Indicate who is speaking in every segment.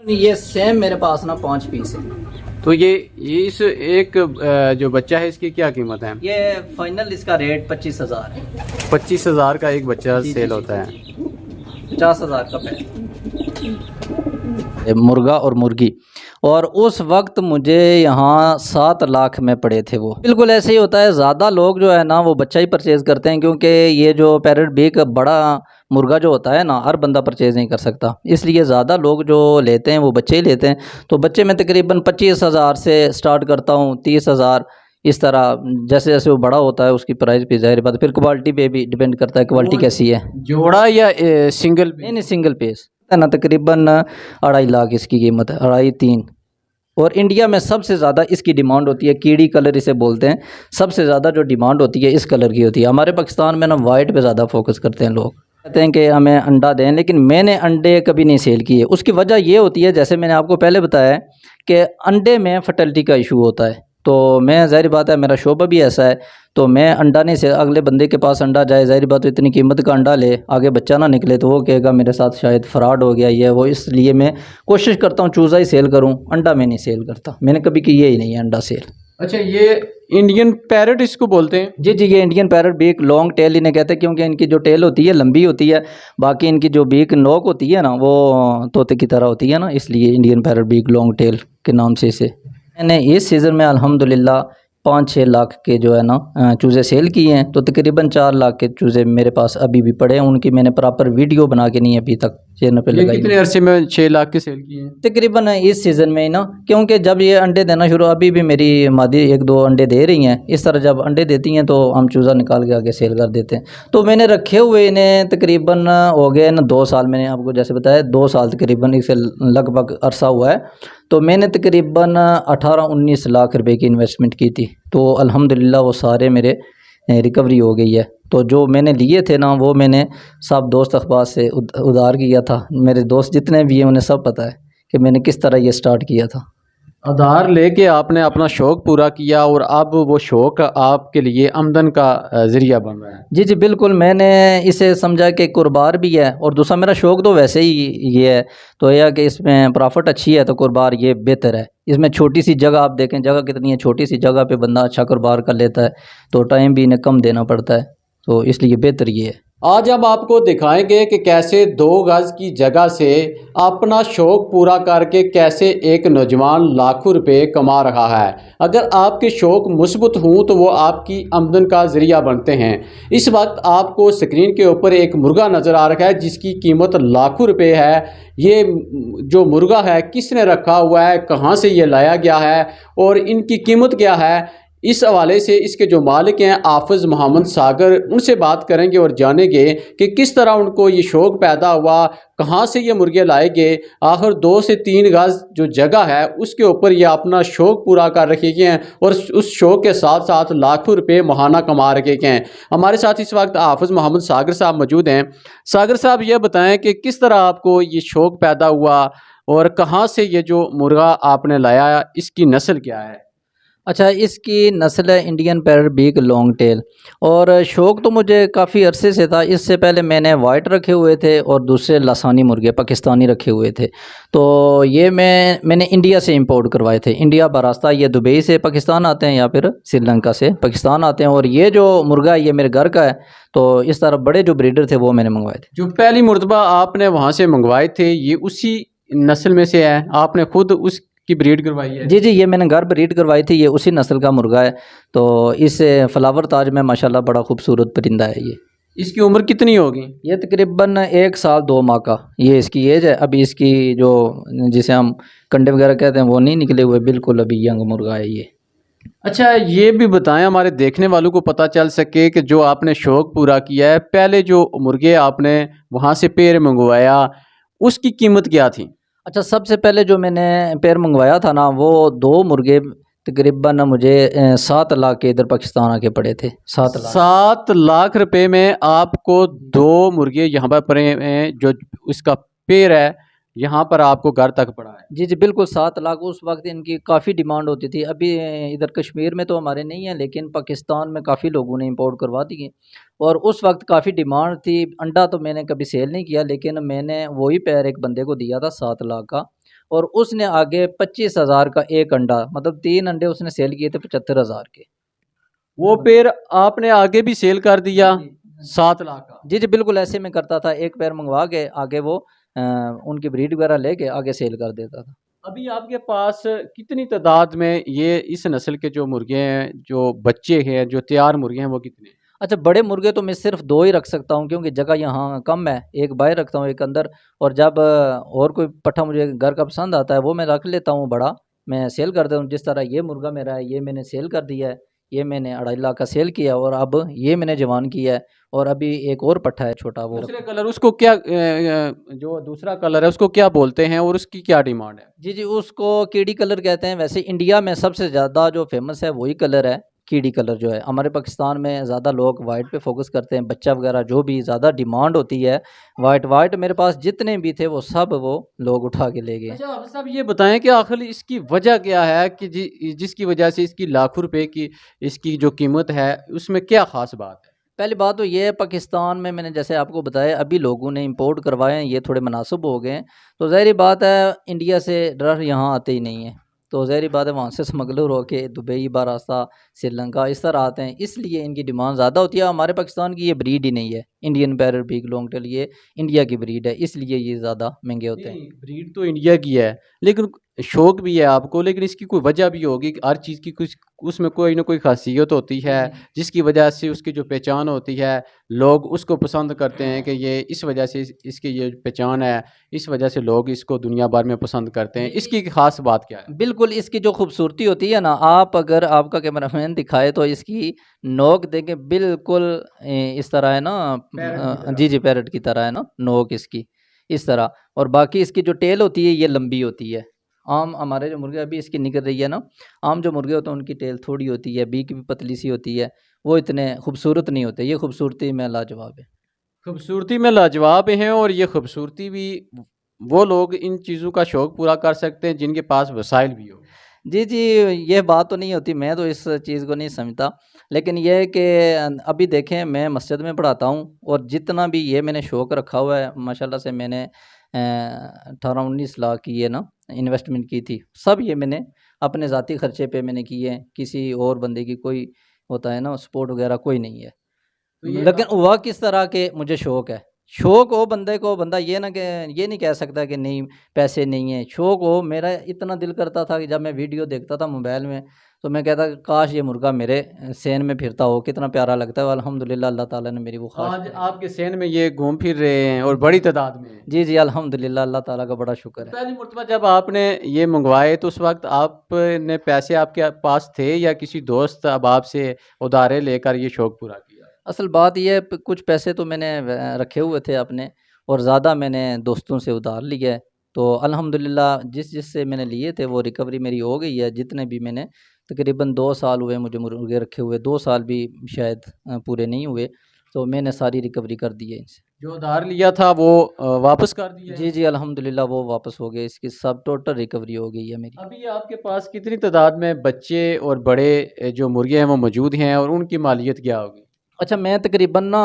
Speaker 1: ये सेम मेरे पास ना 5 पीस है।
Speaker 2: तो ये इस एक जो बच्चा है इसकी क्या कीमत है?
Speaker 1: ये फाइनल इसका रेट 25,000 है।
Speaker 2: 25,000 का एक बच्चा
Speaker 1: जी,
Speaker 2: सेल
Speaker 1: जी,
Speaker 2: होता है।
Speaker 1: 50,000 का पैक मुर्गा और मुर्गी। और उस वक्त मुझे यहाँ 7 लाख में पड़े थे वो। बिल्कुल ऐसे ही होता है, ज़्यादा लोग जो है ना वो बच्चा ही परचेज़ करते हैं, क्योंकि ये जो पैरेट बिग बड़ा मुर्गा जो होता है ना हर बंदा परचेज़ नहीं कर सकता, इसलिए ज़्यादा लोग जो लेते हैं वो बच्चे ही लेते हैं। तो बच्चे में तकरीबन 25,000 से स्टार्ट करता हूँ, 30,000 इस तरह। जैसे जैसे वो बड़ा होता है उसकी प्राइस भी ज़ाहिर बात, फिर क्वालिटी पे भी डिपेंड करता है क्वालिटी कैसी है।
Speaker 2: जोड़ा या सिंगल?
Speaker 1: नहीं सिंगल पीस है ना, तकरीबन 2.5 लाख इसकी कीमत है, 2.5-3। और इंडिया में सबसे ज़्यादा इसकी डिमांड होती है, कीड़ी कलर इसे बोलते हैं। सबसे ज़्यादा जो डिमांड होती है इस कलर की होती है। हमारे पाकिस्तान में ना वाइट पे ज़्यादा फोकस करते हैं लोग, कहते हैं कि हमें अंडा दें, लेकिन मैंने अंडे कभी नहीं सेल किए। उसकी वजह ये होती है, जैसे मैंने आपको पहले बताया है कि अंडे में फर्टिलिटी का इशू होता है। तो मैं ज़ाहिर बात है मेरा शोबा भी ऐसा है, तो मैं अंडा नहीं से अगले बंदे के पास अंडा जाए, ज़ाहिर बात है इतनी कीमत का अंडा ले, आगे बच्चा ना निकले तो वो कहेगा मेरे साथ शायद फ्रॉड हो गया ये वो। इसलिए मैं कोशिश करता हूँ चूज़ा ही सेल करूँ, अंडा मैं नहीं सेल करता। मैंने कभी किया ही नहीं है अंडा सेल।
Speaker 2: अच्छा, ये इंडियन पैरेट इसको बोलते हैं?
Speaker 1: जी जी, ये Indian parrot beak long tail इन्हें कहते हैं, क्योंकि इनकी जो टेल होती है लंबी होती है। बाकी इनकी जो बीक नोक होती है ना वो तोते की तरह होती है ना, इसलिए Indian parrot beak long tail के नाम से इसे। मैंने इस सीज़न में अल्हम्दुलिल्लाह 5-6 लाख के जो है ना चूज़े सेल किए हैं। तो तकरीबन 4 लाख के चूज़े मेरे पास अभी भी पड़े हैं, उनकी मैंने प्रॉपर वीडियो बना के नहीं अभी तक चैनल पे
Speaker 2: ये
Speaker 1: लगाई।
Speaker 2: कितने अरसे में 6 लाख के सेल किए हैं?
Speaker 1: तकरीबन इस सीज़न में ही ना, क्योंकि जब ये अंडे देना शुरू, अभी भी मेरी मादी 1-2 अंडे दे रही हैं। इस तरह जब अंडे देती हैं तो हम चूज़ा निकाल के आगे सेल कर देते हैं। तो मैंने रखे हुए इन्हें तकरीबन हो गए ना 2 साल। मैंने आपको जैसे बताया 2 साल तकरीबन इसे लगभग अरसा हुआ है। तो मैंने तकरीबन 18-19 लाख रुपए की इन्वेस्टमेंट की थी। तो अल्हम्दुलिल्लाह वो सारे मेरे रिकवरी हो गई है। तो जो मैंने लिए थे ना वो मैंने सब दोस्त अखबार से उधार किया था। मेरे दोस्त जितने भी हैं उन्हें सब पता है कि मैंने किस तरह ये स्टार्ट किया था।
Speaker 2: आधार लेके आपने अपना शौक पूरा किया और अब वो शौक आपके लिए आमदन का जरिया बन रहा है।
Speaker 1: जी जी बिल्कुल, मैंने इसे समझा कि कुरबार भी है, और दूसरा मेरा शौक तो वैसे ही ये है। तो यह कि इसमें प्रॉफिट अच्छी है तो कुरबार ये बेहतर है। इसमें छोटी सी जगह आप देखें, जगह कितनी है, छोटी सी जगह पे बंदा अच्छा कुरबार कर लेता है, तो टाइम भी इन्हें कम देना पड़ता है। तो इसलिए बेहतर ये है।
Speaker 2: आज हम आपको दिखाएंगे कि कैसे 2 गज की जगह से अपना शौक पूरा करके कैसे एक नौजवान लाखों रुपए कमा रहा है। अगर आपके शौक मुस्बत हों तो वो आपकी आमदन का जरिया बनते हैं। इस वक्त आपको स्क्रीन के ऊपर एक मुर्गा नज़र आ रहा है जिसकी कीमत लाखों रुपए है। ये जो मुर्गा है किसने रखा हुआ है, कहाँ से ये लाया गया है और इनकी कीमत क्या है, इस हवाले से इसके जो मालिक हैं आफिज़ मोहम्मद सागर, उनसे बात करेंगे और जानेंगे कि किस तरह उनको ये शौक़ पैदा हुआ, कहाँ से ये मुर्गे लाए गए, आखिर 2 से 3 गज जो जगह है उसके ऊपर ये अपना शौक़ पूरा कर रखे हैं और उस शौक़ के साथ साथ लाखों रुपए महाना कमा रखे हैं। हमारे साथ इस वक्त आफिज़ मोहम्मद सागर साहब मौजूद हैं। सागर साहब, ये बताएँ कि किस तरह आपको ये शौक़ पैदा हुआ और कहाँ से ये जो मुर्गा आपने लाया, इसकी नस्ल क्या है?
Speaker 1: अच्छा, इसकी नस्ल है Indian parrot beak long tail. और शौक़ तो मुझे काफ़ी अरसे से था। इससे पहले मैंने वाइट रखे हुए थे और दूसरे लासानी मुर्गे पाकिस्तानी रखे हुए थे। तो ये मैंने इंडिया से इंपोर्ट करवाए थे। इंडिया बरास्ता ये दुबई से पाकिस्तान आते हैं या फिर श्रीलंका से पाकिस्तान आते हैं। और ये जो मुर्गा है ये मेरे घर का है। तो इस तरह बड़े जो ब्रीडर थे वो मैंने मंगवाए थे।
Speaker 2: जो पहली मुर्तबा आपने वहाँ से मंगवाए थे ये उसी नस्ल में से है? आपने खुद उसकी ब्रीड करवाई है?
Speaker 1: जी जी, ये मैंने घर ब्रीड करवाई थी, ये उसी नस्ल का मुर्गा है। तो इस फ्लावर ताज में माशाल्लाह बड़ा खूबसूरत परिंदा है ये।
Speaker 2: इसकी उम्र कितनी होगी?
Speaker 1: ये तकरीबन 1 साल 2 माह का ये इसकी एज है। अभी इसकी जो जिसे हम कंडे वगैरह कहते हैं वो नहीं निकले हुए, बिल्कुल अभी यंग मुर्गा है ये।
Speaker 2: अच्छा, ये भी बताएं हमारे देखने वालों को पता चल सके कि जो आपने शौक़ पूरा किया है, पहले जो मुर्गे आपने वहाँ से पेड़ मंगवाया उसकी कीमत क्या थी?
Speaker 1: अच्छा, सबसे पहले जो मैंने पेयर मंगवाया था ना वो 2 मुर्गे तकरीबन मुझे 7 लाख के इधर पाकिस्तान आके पड़े थे। 7 लाख।
Speaker 2: 7 लाख रुपए में आपको 2 मुर्गे यहाँ पर पड़े हैं, जो उसका पेड़ है यहाँ पर आपको घर तक पड़ा है।
Speaker 1: जी जी बिल्कुल, 7 लाख। उस वक्त इनकी काफ़ी डिमांड होती थी। अभी इधर कश्मीर में तो हमारे नहीं है, लेकिन पाकिस्तान में काफ़ी लोगों ने इंपोर्ट करवा दिए और उस वक्त काफ़ी डिमांड थी। अंडा तो मैंने कभी सेल नहीं किया, लेकिन मैंने वही पैर एक बंदे को दिया था 7 लाख का। और उसने आगे 25,000 का एक अंडा, मतलब 3 अंडे उसने सेल किए थे 75,000 के।
Speaker 2: वो फिर आपने आगे भी सेल कर दिया 7 लाख का।
Speaker 1: जी जी बिल्कुल, ऐसे में करता था, एक पैर मंगवा के आगे वो उनकी ब्रीड वगैरह लेके आगे सेल कर देता था।
Speaker 2: अभी आपके पास कितनी तादाद में ये इस नस्ल के जो मुर्गे हैं, जो बच्चे हैं, जो तैयार मुर्गे हैं, वो कितने हैं?
Speaker 1: अच्छा, बड़े मुर्गे तो मैं सिर्फ 2 ही रख सकता हूँ क्योंकि जगह यहाँ कम है, एक बाहर रखता हूँ, एक अंदर। और जब और कोई पट्ठा मुझे घर का पसंद आता है वो मैं रख लेता हूँ बड़ा, मैं सेल कर देता हूँ। जिस तरह ये मुर्गा मेरा है, ये मैंने सेल कर दिया है, ये मैंने 2.5 लाख का सेल किया, और अब ये मैंने जवान किया है, और अभी एक और पट्ठा है छोटा वो
Speaker 2: दूसरे कलर उसको क्या जो दूसरा कलर है उसको क्या बोलते हैं और उसकी क्या डिमांड है?
Speaker 1: जी जी, उसको कीड़ी कलर कहते हैं। वैसे इंडिया में सबसे ज़्यादा जो फेमस है वही कलर है, कीड़ी कलर जो है। हमारे पाकिस्तान में ज़्यादा लोग वाइट पे फोकस करते हैं, बच्चा वगैरह जो भी ज़्यादा डिमांड होती है वाइट। वाइट मेरे पास जितने भी थे वो सब वो लोग उठा के ले गए।
Speaker 2: अच्छा, आप साहब ये बताएं कि आखिर इसकी वजह क्या है कि जिसकी वजह से इसकी लाखों रुपए की इसकी जो कीमत है उसमें क्या खास बात है?
Speaker 1: पहली बात तो ये है, पाकिस्तान में मैंने जैसे आपको बताया अभी लोगों ने इंपोर्ट करवाए हैं, ये थोड़े मुनासिब हो गए हैं। तो ज़ाहिर बात है इंडिया से डर यहाँ आते ही नहीं है, तो ज़ाहिर बात है वहाँ से स्मगलर होके दुबई, महाराष्ट्र, श्रीलंका इस तरह आते हैं, इसलिए इनकी डिमांड ज़्यादा होती है। हमारे पाकिस्तान की ये ब्रीड ही नहीं है, Indian parrot big long tail, ये इंडिया की ब्रीड है, इसलिए ये ज़्यादा महंगे होते हैं।
Speaker 2: नहीं, ब्रीड तो इंडिया की है, लेकिन शौक भी है आपको, लेकिन इसकी कोई वजह भी होगी कि हर चीज़ की कुछ उसमें कोई ना कोई खासियत होती
Speaker 1: जी
Speaker 2: है,
Speaker 1: जी
Speaker 2: जिसकी वजह से उसकी जो पहचान होती है, लोग उसको पसंद करते हैं कि ये इस वजह से इसकी ये पहचान है, इस वजह से लोग इसको दुनिया भर में पसंद करते हैं।
Speaker 1: जी
Speaker 2: इसकी खास बात क्या है?
Speaker 1: बिल्कुल, इसकी जो खूबसूरती होती है ना, आप अगर आपका कैमरामैन दिखाए तो इसकी नोक देखें, बिल्कुल इस तरह है ना,
Speaker 2: पैरट की तरह।
Speaker 1: जी जी पैरट की तरह है ना नोक इसकी, इस तरह। और बाकी इसकी जो टेल होती है ये लंबी होती है। आम हमारे जो मुर्गे अभी इसकी निकल रही है ना, आम जो मुर्गे होते हैं उनकी टेल थोड़ी होती है, बीक भी पतली सी होती है, वो इतने खूबसूरत नहीं होते। ये खूबसूरती में लाजवाब है।
Speaker 2: खूबसूरती में लाजवाब हैं और ये खूबसूरती भी वो लोग इन चीज़ों का शौक पूरा कर सकते हैं जिनके पास वसाइल भी हो।
Speaker 1: जी, जी, ये बात तो नहीं होती, मैं तो इस चीज़ को नहीं समझता। लेकिन ये है कि अभी देखें मैं मस्जिद में पढ़ाता हूँ, और जितना भी ये मैंने शौक रखा हुआ है माशाल्लाह से, मैंने 18-19 लाख की ये ना इन्वेस्टमेंट की थी। सब ये मैंने अपने ज़ाती खर्चे पे मैंने किए हैं, किसी और बंदे की कोई होता है ना सपोर्ट वगैरह कोई नहीं है।
Speaker 2: तो ये
Speaker 1: लेकिन हुआ किस तरह के, मुझे शौक है। शौक हो बंदे को, बंदा ये ना कि ये नहीं कह सकता कि नहीं पैसे नहीं है। शौक हो, मेरा इतना दिल करता था कि जब मैं वीडियो देखता था मोबाइल में तो मैं कहता काश ये मुर्गा मेरे सेन में फिरता हो, कितना प्यारा लगता है। अल्हम्दुलिल्लाह अल्लाह ताला ने मेरी वो ख्वाहिश
Speaker 2: आज
Speaker 1: पूरी की।
Speaker 2: आपके सहन में ये घूम फिर रहे हैं और बड़ी तादाद में।
Speaker 1: जी जी अल्हम्दुलिल्लाह, अल्लाह ताला का बड़ा
Speaker 2: तो
Speaker 1: शुक्र है।
Speaker 2: पहली मर्तबा जब आपने ये मंगवाए तो उस वक्त आपने पैसे आपके पास थे या किसी दोस्त अहबाब से उधारे लेकर ये शौक पूरा किया?
Speaker 1: असल बात ये है, कुछ पैसे तो मैंने रखे हुए थे अपने, और ज़्यादा मैंने दोस्तों से उधार लिया है। तो अल्हम्दुलिल्लाह जिस जिससे मैंने लिए थे वो रिकवरी मेरी हो गई है। जितने भी मैंने, तकरीबन 2 साल हुए मुझे मुर्गे रखे हुए, 2 साल भी शायद पूरे नहीं हुए, तो मैंने सारी रिकवरी कर दी है इनसे।
Speaker 2: जो उधार लिया था वो वापस कर दिया है?
Speaker 1: जी जी अल्हम्दुलिल्लाह वो वापस हो गए, इसकी सब टोटल रिकवरी हो गई है मेरी।
Speaker 2: अभी आपके पास कितनी तादाद में बच्चे और बड़े जो मुर्गे हैं वो मौजूद हैं और उनकी मालियत क्या होगी?
Speaker 1: अच्छा, मैं तकरीबन ना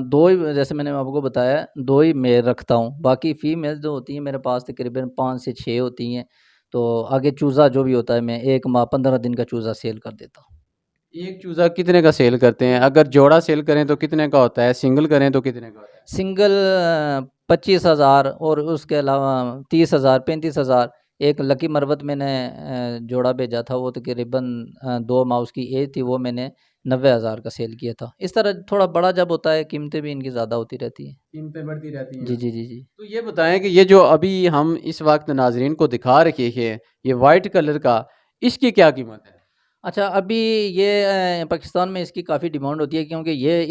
Speaker 1: 2 ही, जैसे मैंने आपको बताया 2 ही मेल रखता हूँ, बाकी फ़ीमेल जो होती हैं मेरे पास तकरीबन 5 से 6 होती हैं। तो आगे चूज़ा जो भी होता है मैं 1 माह 15 दिन का चूज़ा सेल कर देता हूँ।
Speaker 2: एक चूज़ा कितने का सेल करते हैं? अगर जोड़ा सेल करें तो कितने का होता है? सिंगल करें तो कितने का होता है?
Speaker 1: सिंगल 25,000, और उसके अलावा 30,000, 35,000। एक लकी मरवत मैंने जोड़ा भेजा था, वो तकरीबन 2 माह उसकी एज थी, वो मैंने 90,000 का सेल किया था। इस तरह थोड़ा बड़ा जब होता है कीमतें भी इनकी ज़्यादा होती रहती हैं।
Speaker 2: कीमतें बढ़ती रहती
Speaker 1: जी,
Speaker 2: हैं।
Speaker 1: जी, जी, जी।
Speaker 2: तो ये बताएँ कि ये जो अभी हम इस वक़्त नाज़रीन को दिखा रखे हैं, ये वाइट कलर का, इसकी क्या कीमत है?
Speaker 1: अच्छा, अभी ये पाकिस्तान में इसकी काफ़ी डिमांड होती है क्योंकि ये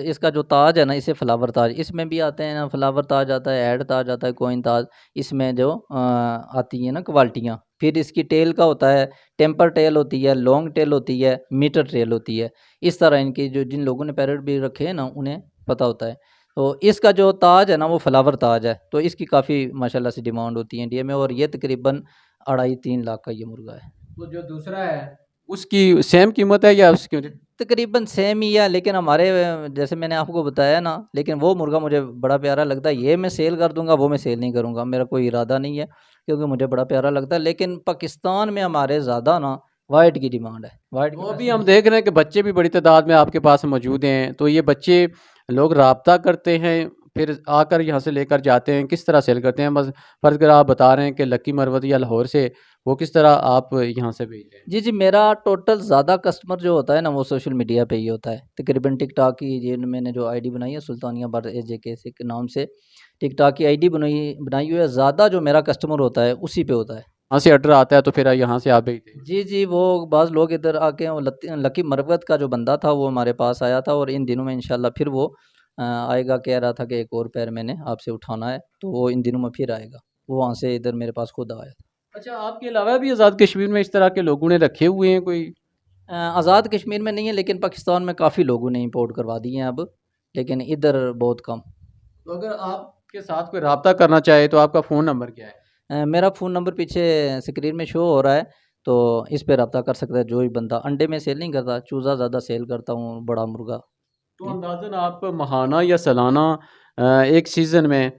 Speaker 1: इसका जो ताज है ना, इसे फ्लावर ताज, इसमें भी आते हैं ना, फ्लावर ताज आता है, ऐड ताज आता है, कोइन ताज, इसमें जो आती हैं ना क्वालिटियाँ। फिर इसकी टेल का होता है, टेम्पर टेल होती है, लॉन्ग टेल होती है, मीटर टेल होती है। इस तरह इनकी जो जिन लोगों ने पैरट भी रखे हैं ना उन्हें पता होता है। तो इसका जो ताज है ना वो फ्लावर ताज है, तो इसकी काफ़ी माशाल्लाह से डिमांड होती है इंडिया में, और ये तकरीबन 2.5-3 लाख का ये मुर्गा है।
Speaker 2: तो जो दूसरा है, उसकी सेम कीमत है या उसकी?
Speaker 1: तकरीबन सेम ही है, लेकिन हमारे जैसे मैंने आपको बताया ना, लेकिन वो मुर्गा मुझे बड़ा प्यारा लगता है। ये मैं सेल कर दूंगा, वो मैं सेल नहीं करूंगा, मेरा कोई इरादा नहीं है, क्योंकि मुझे बड़ा प्यारा लगता है। लेकिन पाकिस्तान में हमारे ज़्यादा ना वाइट की डिमांड है, वाइट के
Speaker 2: वो भी
Speaker 1: पैसे
Speaker 2: हम देख रहे हैं कि बच्चे भी बड़ी तादाद में आपके पास मौजूद हैं, तो ये बच्चे लोग राब्ता करते हैं, फिर आकर यहाँ से लेकर जाते हैं, किस तरह सेल करते हैं? बस फ़र्ज़ अगर आप बता रहे हैं कि लक्की मरवत या लाहौर से, वो किस तरह आप यहाँ से भेज रहे हैं?
Speaker 1: जी, जी, मेरा टोटल ज़्यादा कस्टमर जो होता है ना, वो सोशल मीडिया पे ही होता है। तकरीबन टिकटॉक की ये मैंने जो आईडी बनाई है, सुल्तानिया बार एजेके से के नाम से टिकटॉक की आईडी बनाई बनाई हुई है। ज़्यादा जो मेरा कस्टमर होता है उसी पे होता है।
Speaker 2: वहाँ से ऑर्डर आता है तो फिर यहाँ से आप भेजते हैं?
Speaker 1: जी, जी, वो बाज़ लोग इधर आके वो लकी मरकत का जो बंदा था वो हमारे पास आया था, और इन दिनों में इंशाल्लाह फिर वो आएगा। कह रहा था कि एक और पैर मैंने आपसे उठाना है, तो वो इन दिनों में फिर आएगा। वो वहाँ से इधर मेरे पास खुद आया था।
Speaker 2: अच्छा, आपके अलावा भी आज़ाद कश्मीर में इस तरह के लोगों ने रखे हुए हैं कोई?
Speaker 1: आज़ाद कश्मीर में नहीं है, लेकिन पाकिस्तान में काफ़ी लोगों ने इंपोर्ट करवा दिए हैं अब, लेकिन इधर बहुत कम।
Speaker 2: तो अगर आपके साथ कोई राब्ता करना चाहे तो आपका फ़ोन नंबर क्या है?
Speaker 1: मेरा फ़ोन नंबर पीछे स्क्रीन में शो हो रहा है, तो इस पे रब्ता कर सकता है जो भी बंदा। अंडे में सेल नहीं करता, चूज़ा ज़्यादा सेल करता हूँ, बड़ा मुर्गा।
Speaker 2: तो अंदाज़न आप माहाना या सालाना एक सीज़न में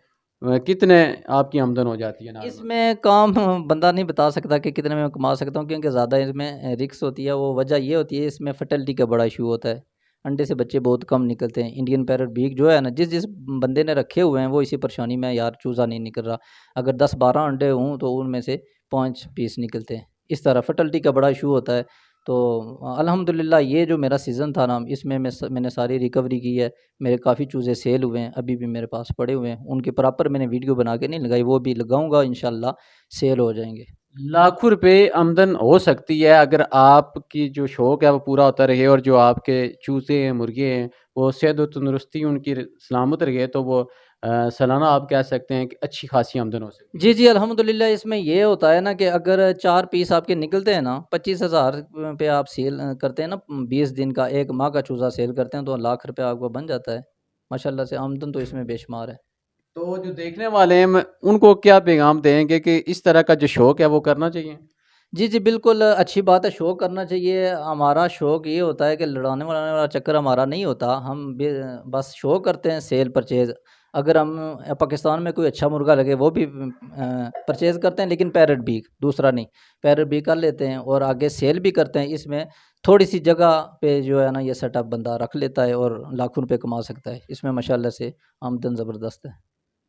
Speaker 2: कितने आपकी आमदन हो जाती है नॉर्मल?
Speaker 1: इसमें काम बंदा नहीं बता सकता कि कितने में कमा सकता हूँ, क्योंकि ज़्यादा इसमें रिस्क होती है। वो वजह ये होती है, इसमें फर्टिलिटी का बड़ा इशू होता है। अंडे से बच्चे बहुत कम निकलते हैं। इंडियन पैरट बीग जो है ना, जिस जिस बंदे ने रखे हुए हैं वो इसी परेशानी में है, यार चूज़ा नहीं निकल रहा। अगर 10-12 अंडे हों तो उनमें से 5 पीस निकलते हैं। इस तरह फर्टिलिटी का बड़ा इशू होता है। तो अल्हम्दुलिल्लाह ये जो मेरा सीज़न था ना, इसमें मैंने सारी रिकवरी की है। मेरे काफ़ी चूज़े सेल हुए हैं, अभी भी मेरे पास पड़े हुए हैं। उनके प्रॉपर मैंने वीडियो बना के नहीं लगाई, वो भी लगाऊँगा, इंशाल्लाह सेल हो जाएँगे।
Speaker 2: लाखों रुपए आमदन हो सकती है अगर आपकी जो शौक़ है वो पूरा होता रहे और जो आपके चूज़े हैं, मुर्गे हैं, वो सेहत और तंदुरुस्ती उनकी सलामत रहे, तो वो सालाना आप कह सकते हैं कि अच्छी खासी आमदन हो सकती है।
Speaker 1: जी, जी, अल्हम्दुलिल्लाह इसमें ये होता है ना कि अगर 4 पीस आपके निकलते हैं ना, 25,000 पे आप सेल करते हैं ना, 20 दिन का, 1 माह का चूज़ा सेल करते हैं, तो लाख रुपया आपका बन जाता है। माशाल्लाह से आमदन तो इसमें बेशुमार है।
Speaker 2: तो जो देखने वाले हैं उनको क्या पैगाम देंगे कि इस तरह का जो शौक़ है वो करना चाहिए?
Speaker 1: जी, जी, बिल्कुल अच्छी बात है, शौक करना चाहिए। हमारा शौक ये होता है कि लड़ाने-वड़ाने वाला चक्कर हमारा नहीं होता। हम बस शौक करते हैं सेल परचेज़। अगर हम पाकिस्तान में कोई अच्छा मुर्गा लगे वो भी परचेज़ करते हैं, लेकिन पैरेट बीक, दूसरा नहीं। पैरेट बीक कर लेते हैं और आगे सेल भी करते हैं। इसमें थोड़ी-सी जगह पे जो है ना, ये सेटअप बंदा रख लेता है और लाखों रुपए कमा सकता है। इसमें माशाल्लाह से आमदन ज़बरदस्त है।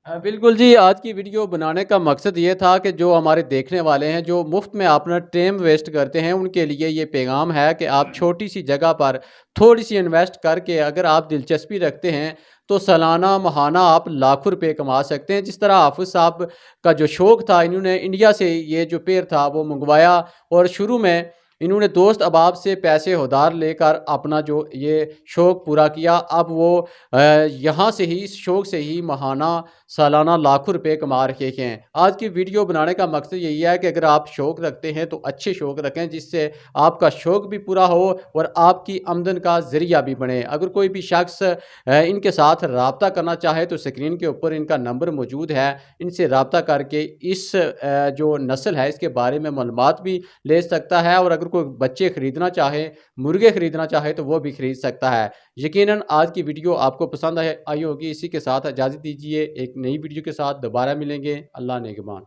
Speaker 2: बिल्कुल जी, आज की वीडियो बनाने का मकसद ये था कि जो हमारे देखने वाले हैं, जो मुफ़्त में अपना टाइम वेस्ट करते हैं, उनके लिए ये पैगाम है कि आप छोटी-सी जगह पर थोड़ी-सी इन्वेस्ट करके अगर आप दिलचस्पी रखते हैं, तो सालाना, माहाना आप लाखों रुपए कमा सकते हैं। जिस तरह हाफ़िज़ साहब का जो शौक़ था, इन्होंने इंडिया से ये जो पेड़ था, वो मँगवाया और शुरू में इन्होंने दोस्त अहबाब से पैसे उधार लेकर अपना जो ये शौक़ पूरा किया। अब वो यहाँ से ही, इस शौक़ से ही माहाना, सालाना लाखों रुपए कमा रहे हैं। आज की वीडियो बनाने का मकसद यही है कि अगर आप शौक़ रखते हैं तो अच्छे शौक़ रखें, जिससे आपका शौक़ भी पूरा हो और आपकी आमदन का ज़रिया भी बने। अगर कोई भी शख्स इनके साथ राब्ता करना चाहे तो स्क्रीन के ऊपर इनका नंबर मौजूद है। इनसे राब्ता करके इस जो नस्ल है इसके बारे में मालूमात भी ले सकता है, और अगर कोई बच्चे खरीदना चाहे, मुर्गे खरीदना चाहे, तो वो भी खरीद सकता है। यकीनन आज की वीडियो आपको पसंद आई होगी। इसी के साथ इजाज़त दीजिए, एक नई वीडियो के साथ दोबारा मिलेंगे। अल्लाह नेगबान।